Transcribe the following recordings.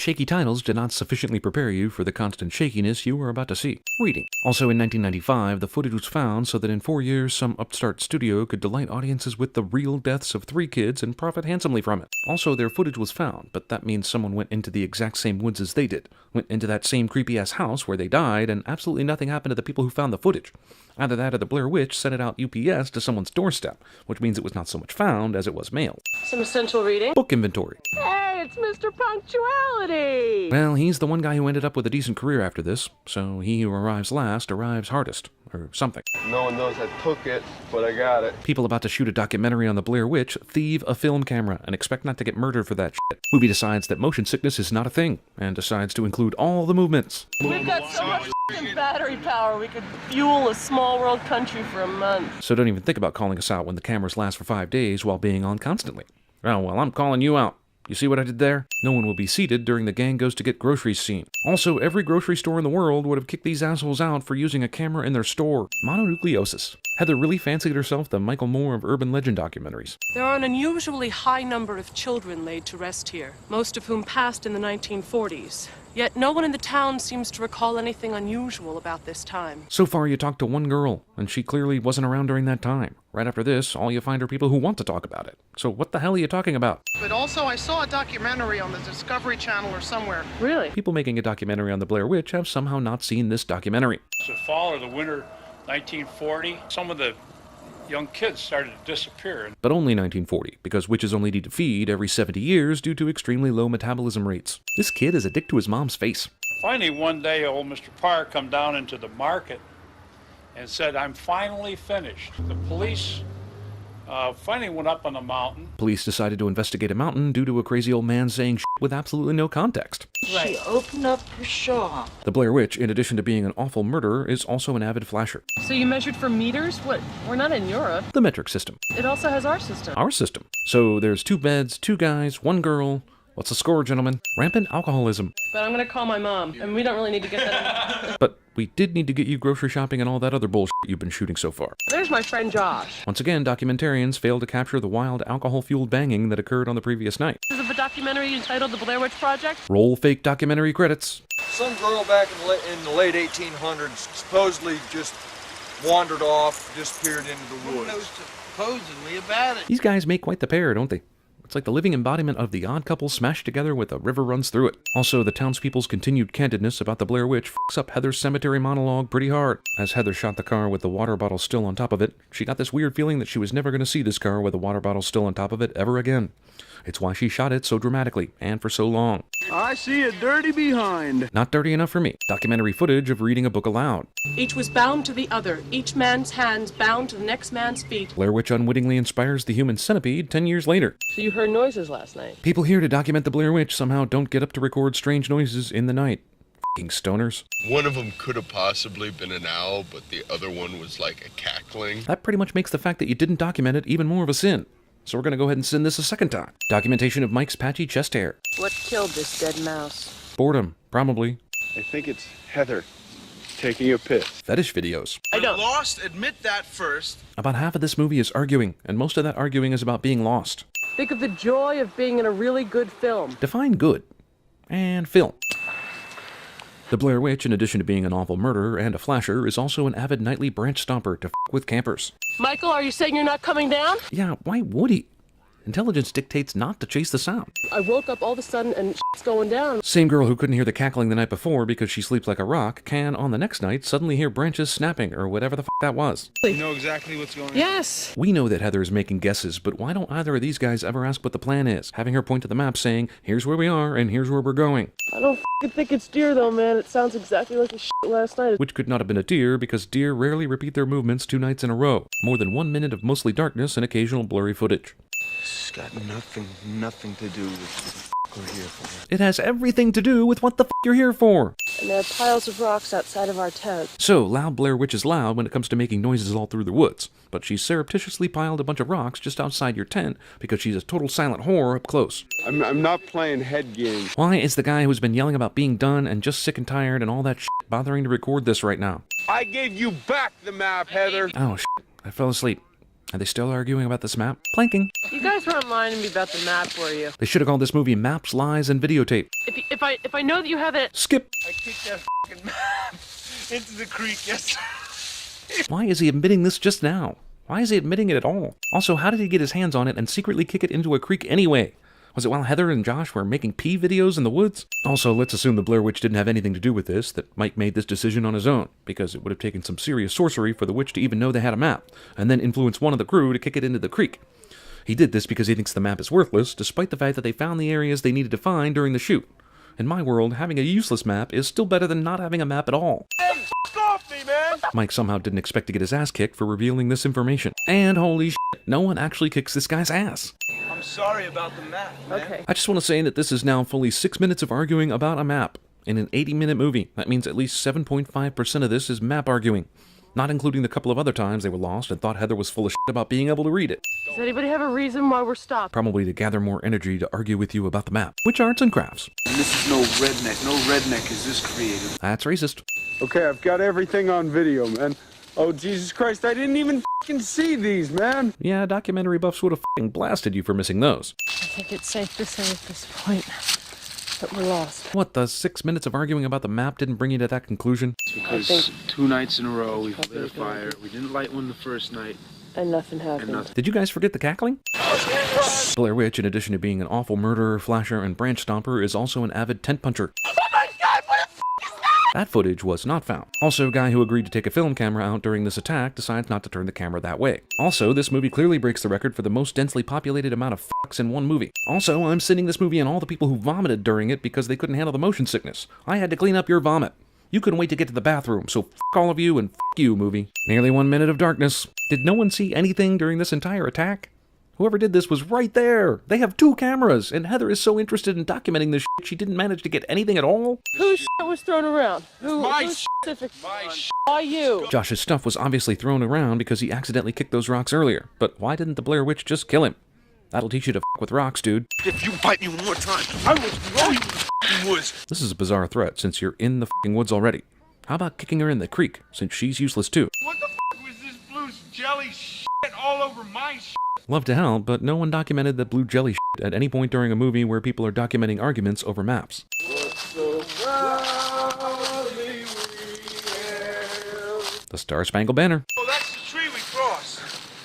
shaky titles did not sufficiently prepare you for the constant shakiness you were about to see. Reading. Also in 1995, the footage was found so that in 4 years, some upstart studio could delight audiences with the real deaths of 3 kids and profit handsomely from it. Also, their footage was found, but that means someone went into the exact same woods as they did, went into that same creepy-ass house where they died, and absolutely nothing happened to the people who found the footage. Either that or the Blair Witch sent it out UPS to someone's doorstep, which means it was not so much found as it was mailed. Some essential reading. Book inventory. Hey, it's Mr. Punctuality! Well, he's the one guy who ended up with a decent career after this, so he who arrives last arrives hardest, or something. No one knows I took it, but I got it. People about to shoot a documentary on the Blair Witch thieve a film camera and expect not to get murdered for that shit. Movie decides that motion sickness is not a thing, and decides to include all the movements. We've got so much battery power, we could fuel a small world country for a month. So don't even think about calling us out when the cameras last for 5 days while being on constantly. Oh, well, I'm calling you out. You see what I did there? No one will be seated during the gang goes to get groceries scene. Also, every grocery store in the world would have kicked these assholes out for using a camera in their store. Mononucleosis. Heather really fancied herself the Michael Moore of urban legend documentaries. There are an unusually high number of children laid to rest here, most of whom passed in the 1940s. Yet no one in the town seems to recall anything unusual about this time. So far, you talked to one girl, and she clearly wasn't around during that time. Right after this, all you find are people who want to talk about it. So what the hell are you talking about? But also, I saw a documentary on the Discovery Channel or somewhere. Really? People making a documentary on the Blair Witch have somehow not seen this documentary. The fall or the winter 1940, some of the young kids started to disappear. But only 1940, because witches only need to feed every 70 years due to extremely low metabolism rates. This kid is a dick to his mom's face. Finally, one day, old Mr. Parr come down into the market and said, "I'm finally finished." The police finally went up on the mountain. Police decided to investigate a mountain due to a crazy old man saying shit with absolutely no context. Right. She opened up her shop. The Blair Witch, in addition to being an awful murderer, is also an avid flasher. So you measured for meters? What? We're not in Europe. The metric system. It also has our system. Our system. So there's 2 beds, 2 guys, 1 girl. What's the score, gentlemen? Rampant alcoholism. But I'm gonna call my mom, and we don't really need to get that in. But we did need to get you grocery shopping and all that other bullshit you've been shooting so far. There's my friend Josh. Once again, documentarians failed to capture the wild alcohol-fueled banging that occurred on the previous night. This is a documentary entitled The Blair Witch Project. Roll fake documentary credits. Some girl back in the late 1800s supposedly just wandered off, disappeared into the woods. Who knows supposedly about it? These guys make quite the pair, don't they? It's like the living embodiment of the odd couple smashed together with a river runs through it. Also, the townspeople's continued candidness about the Blair Witch fucks up Heather's cemetery monologue pretty hard. As Heather shot the car with the water bottle still on top of it, she got this weird feeling that she was never going to see this car with the water bottle still on top of it ever again. It's why she shot it so dramatically, and for so long. I see a dirty behind. Not dirty enough for me. Documentary footage of reading a book aloud. Each was bound to the other, each man's hands bound to the next man's feet. Blair Witch unwittingly inspires the human centipede 10 years later. So you heard noises last night. People here to document the Blair Witch somehow don't get up to record strange noises in the night. F***ing stoners. One of them could have possibly been an owl, but the other one was like a cackling. That pretty much makes the fact that you didn't document it even more of a sin. So we're going to go ahead and sin this a second time. Documentation of Mike's patchy chest hair. What killed this dead mouse? Boredom, probably. I think it's Heather taking a piss. Fetish videos. I don't. Lost, admit that first. About half of this movie is arguing, and most of that arguing is about being lost. Think of the joy of being in a really good film. Define good. And film. The Blair Witch, in addition to being an awful murderer and a flasher, is also an avid nightly branch stomper to f*** with campers. Michael, are you saying you're not coming down? Yeah, why would he? Intelligence dictates not to chase the sound. I woke up all of a sudden and shit's going down. Same girl who couldn't hear the cackling the night before because she sleeps like a rock can, on the next night, suddenly hear branches snapping or whatever the f*** that was. You know exactly what's going on? Yes. We know that Heather is making guesses, but why don't either of these guys ever ask what the plan is? Having her point to the map saying, here's where we are and here's where we're going. I don't think it's deer though, man. It sounds exactly like the shit last night. Which could not have been a deer because deer rarely repeat their movements 2 nights in a row. More than 1 minute of mostly darkness and occasional blurry footage. It's got nothing to do with what we're here for. It has everything to do with what the f*** you're here for. And there are piles of rocks outside of our tent. So, loud Blair Witch is loud when it comes to making noises all through the woods, but she's surreptitiously piled a bunch of rocks just outside your tent because she's a total silent whore up close. I'm not playing head games. Why is the guy who's been yelling about being done and just sick and tired and all that shit bothering to record this right now? I gave you back the map, Heather. Oh, shit. I fell asleep. Are they still arguing about this map? Planking. You guys weren't lying to me about the map, were you? They should have called this movie Maps, Lies, and Videotape. If I know that you have it... Skip. I kicked that fucking map into the creek yesterday. Why is he admitting this just now? Why is he admitting it at all? Also, how did he get his hands on it and secretly kick it into a creek anyway? Was it while Heather and Josh were making pee videos in the woods? Also, let's assume the Blair Witch didn't have anything to do with this, that Mike made this decision on his own, because it would have taken some serious sorcery for the witch to even know they had a map, and then influence one of the crew to kick it into the creek. He did this because he thinks the map is worthless, despite the fact that they found the areas they needed to find during the shoot. In my world, having a useless map is still better than not having a map at all. Hey, f*** off me, man! Mike somehow didn't expect to get his ass kicked for revealing this information. And holy shit, no one actually kicks this guy's ass. I'm sorry about the map, man. Okay. I just want to say that this is now fully 6 minutes of arguing about a map. In an 80-minute movie, that means at least 7.5% of this is map arguing. Not including the couple of other times they were lost and thought Heather was full of shit about being able to read it. Does anybody have a reason why we're stopped? Probably to gather more energy to argue with you about the map. Which arts and crafts? This is no redneck. No redneck is this creative. That's racist. Okay, I've got everything on video, man. Oh, Jesus Christ, I didn't even fucking see these, man. Yeah, documentary buffs would have fucking blasted you for missing those. I think it's safe to say at this point that we're lost. What, the 6 minutes of arguing about the map didn't bring you to that conclusion? Because 2 nights in a row we've lit a fire. We didn't light one the first night. And nothing happened. Did you guys forget the cackling? Blair Witch, in addition to being an awful murderer, flasher, and branch stomper, is also an avid tent puncher. That footage was not found. Also, a guy who agreed to take a film camera out during this attack decides not to turn the camera that way. Also, this movie clearly breaks the record for the most densely populated amount of fucks in one movie. Also, I'm sending this movie on all the people who vomited during it because they couldn't handle the motion sickness. I had to clean up your vomit. You couldn't wait to get to the bathroom, so fuck all of you and fuck you, movie. Nearly 1 minute of darkness. Did no one see anything during this entire attack? Whoever did this was right there. They have 2 cameras, and Heather is so interested in documenting this shit she didn't manage to get anything at all. Whose shit was thrown around? Who's specific? Why you? Josh's stuff was obviously thrown around because he accidentally kicked those rocks earlier. But why didn't the Blair Witch just kill him? That'll teach you to fuck with rocks, dude. If you bite me one more time, I will throw you in the f***ing woods. This is a bizarre threat since you're in the fucking woods already. How about kicking her in the creek, since she's useless too? What the f*** was this blue jelly shit all over my shit? Love to help, but no one documented the blue jelly shit at any point during a movie where people are documenting arguments over maps. The Star Spangled Banner. Oh, that's the tree we crossed.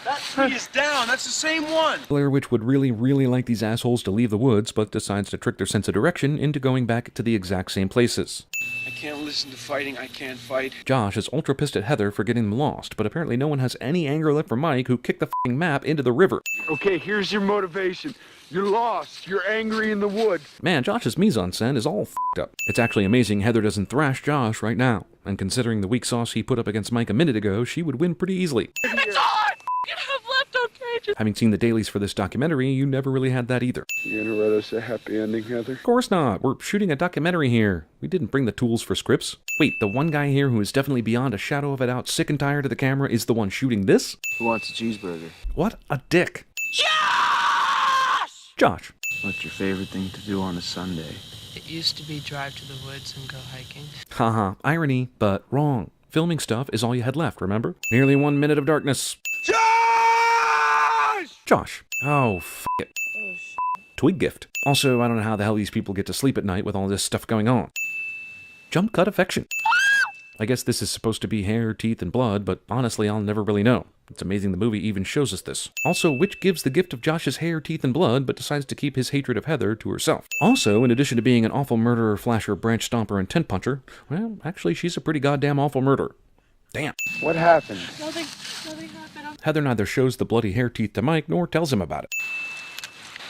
That tree is down. That's the same one. Blair Witch would really like these assholes to leave the woods, but decides to trick their sense of direction into going back to the exact same places. I can't listen to fighting. I can't fight. Josh is ultra pissed at Heather for getting them lost, but apparently no one has any anger left for Mike, who kicked the f***ing map into the river. Okay, here's your motivation. You're lost. You're angry in the woods. Man, Josh's mise-en-scène is all f***ed up. It's actually amazing Heather doesn't thrash Josh right now, and considering the weak sauce he put up against Mike a minute ago, she would win pretty easily. That's all I have left, okay? Having seen the dailies for this documentary, you never really had that either. You gonna write us a happy ending, Heather? Of course not. We're shooting a documentary here. We didn't bring the tools for scripts. Wait, the one guy here who is definitely beyond a shadow of a doubt sick and tired of the camera is the one shooting this? Who wants a cheeseburger? What a dick. Josh. What's your favorite thing to do on a Sunday? It used to be drive to the woods and go hiking. Haha, irony, but wrong. Filming stuff is all you had left, remember? Nearly 1 minute of darkness. Josh! Oh, f*** it. Twig gift. Also, I don't know how the hell these people get to sleep at night with all this stuff going on. Jump cut affection. I guess this is supposed to be hair, teeth, and blood, but honestly, I'll never really know. It's amazing the movie even shows us this. Also, which gives the gift of Josh's hair, teeth, and blood, but decides to keep his hatred of Heather to herself. Also, in addition to being an awful murderer, flasher, branch stomper, and tent puncher, well, actually, she's a pretty goddamn awful murderer. Damn. What happened? Nothing happened. Heather neither shows the bloody hair teeth to Mike, nor tells him about it.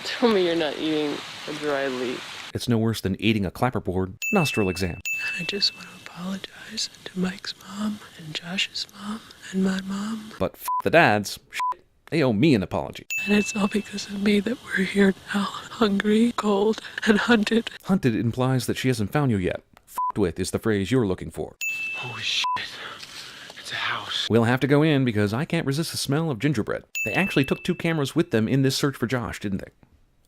Tell me you're not eating a dry leaf. It's no worse than eating a clapperboard. Nostril exam. I just want to apologize to Mike's mom and Josh's mom and my mom. But f*** the dads. Shit. They owe me an apology. And it's all because of me that we're here now, hungry, cold, and hunted. Hunted implies that she hasn't found you yet. F***ed with is the phrase you're looking for. Holy shit. It's a house. We'll have to go in because I can't resist the smell of gingerbread. They actually took 2 cameras with them in this search for Josh, didn't they?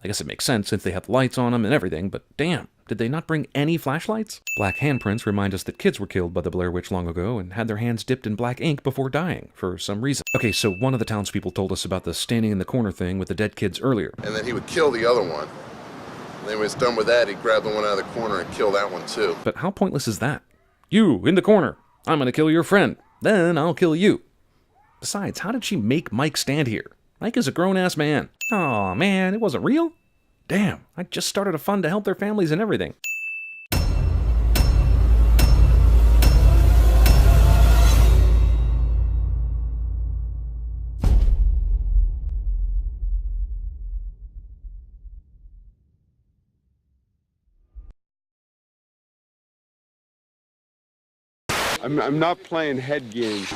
I guess it makes sense since they have lights on them and everything, but damn, did they not bring any flashlights? Black handprints remind us that kids were killed by the Blair Witch long ago and had their hands dipped in black ink before dying, for some reason. Okay, so one of the townspeople told us about the standing in the corner thing with the dead kids earlier. And then he would kill the other one. And then when he's done with that, he'd grab the one out of the corner and kill that one too. But how pointless is that? You, in the corner. I'm gonna kill your friend. Then I'll kill you. Besides, how did she make Mike stand here? Mike is a grown-ass man. Aw, man, it wasn't real? Damn, I just started a fund to help their families and everything. I'm not playing head games.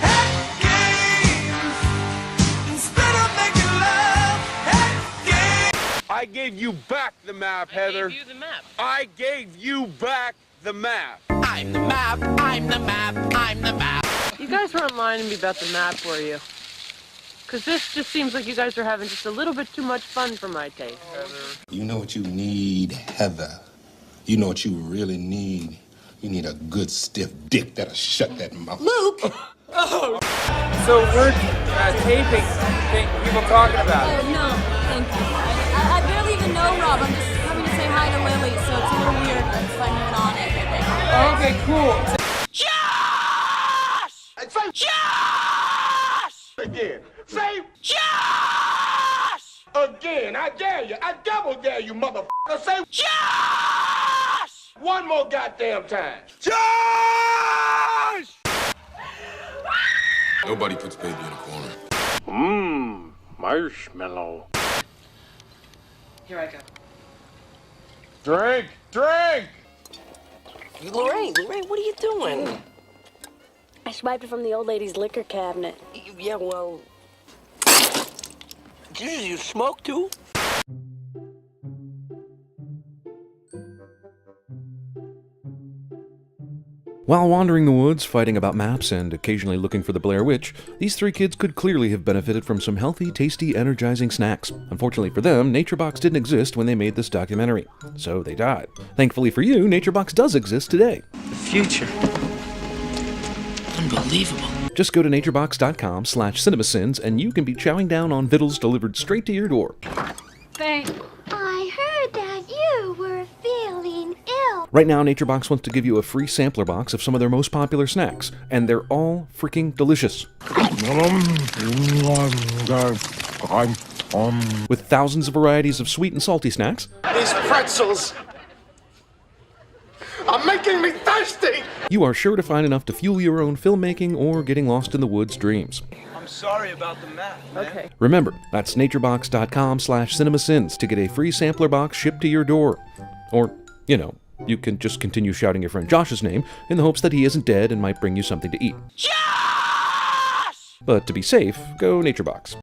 I gave you back the map, Heather. I gave you the map. I gave you back the map. I'm the map, I'm the map, I'm the map. You guys weren't lying to me about the map, were you? Because this just seems like you guys are having just a little bit too much fun for my taste. You know what you need, Heather? You know what you really need? You need a good stiff dick that'll shut that mouth. Luke! Oh! So we're taping people talking about it. No, thank you. I barely even know Rob. I'm just coming to say hi to Lily, so it's a little weird letting it on everything. Okay, cool. Josh! Say Josh! Again. Say Josh! Again. I dare you. I double dare you, motherfucker. Say Josh! One more goddamn time. Josh! Nobody puts baby in a corner. Marshmallow. Here I go. Drink! Drink! Lorraine, what are you doing? I swiped it from the old lady's liquor cabinet. Yeah, well... you smoke too? While wandering the woods, fighting about maps, and occasionally looking for the Blair Witch, these three kids could clearly have benefited from some healthy, tasty, energizing snacks. Unfortunately for them, NatureBox didn't exist when they made this documentary, so they died. Thankfully for you, NatureBox does exist today. The future. Unbelievable. Just go to naturebox.com/cinemasins and you can be chowing down on vittles delivered straight to your door. Thanks. I heard that you were feeling ill. Right now, NatureBox wants to give you a free sampler box of some of their most popular snacks, and they're all freaking delicious. With thousands of varieties of sweet and salty snacks. These pretzels are making me thirsty! You are sure to find enough to fuel your own filmmaking or getting lost in the woods dreams. I'm sorry about the map, man. Okay. Remember, that's naturebox.com/cinemasins to get a free sampler box shipped to your door. Or, you know, you can just continue shouting your friend Josh's name in the hopes that he isn't dead and might bring you something to eat. Josh! But to be safe, go NatureBox.